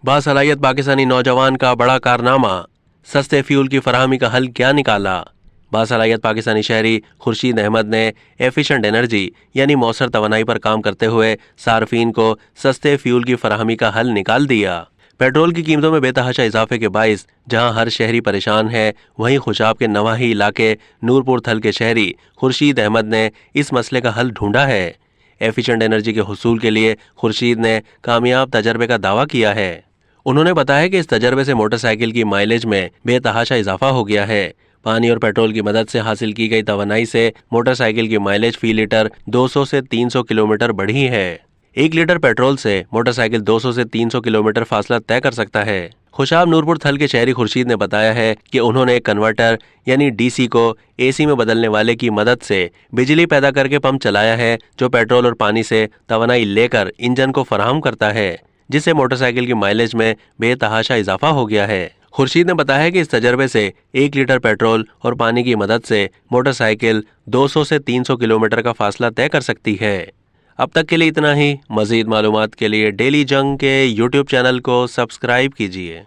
बासलाहियत पाकिस्तानी नौजवान का बड़ा कारनामा, सस्ते फ्यूल की फराहमी का हल क्या निकाला। बासलाहियत पाकिस्तानी शहरी खुर्शीद अहमद ने एफिशिएंट एनर्जी यानी मौसर तवानाई पर काम करते हुए सार्फिन को सस्ते फ्यूल की फराहमी का हल निकाल दिया। पेट्रोल की कीमतों में बेतहाशा इजाफे के बाइस जहां हर शहरी परेशान है, वहीं खुशाब के नवाही इलाके नूरपुर थल के शहरी खुर्शीद अहमद ने इस मसले का हल ढूंढा है। एफिशिएंट एनर्जी के हुसूल के लिए खुर्शीद ने कामयाब तजर्बे का दावा किया है। उन्होंने बताया कि इस तजर्बे से मोटरसाइकिल की माइलेज में बेतहाशा इजाफा हो गया है। पानी और पेट्रोल की मदद से हासिल की गई तवानाई से मोटरसाइकिल की माइलेज फी लीटर 200 से 300 किलोमीटर बढ़ी है। 1 लीटर पेट्रोल से मोटरसाइकिल 200 से 300 किलोमीटर फासला तय कर सकता है। खुशाब नूरपुर थल के शहरी खुर्शीद ने बताया है कि उन्होंने एक कन्वर्टर यानी डीसी को एसी में बदलने वाले की मदद से बिजली पैदा करके पंप चलाया है, जो पेट्रोल और पानी से तवानाई लेकर इंजन को फराहम करता है, जिससे मोटरसाइकिल की माइलेज में बेतहाशा इजाफा हो गया है। खुर्शीद ने बताया कि इस तजर्बे से 1 लीटर पेट्रोल और पानी की मदद से मोटरसाइकिल 200 से 300 किलोमीटर का फासला तय कर सकती है। अब तक के लिए इतना ही। मजीद मालूमात के लिए डेली जंग के यूट्यूब चैनल को सब्सक्राइब कीजिए।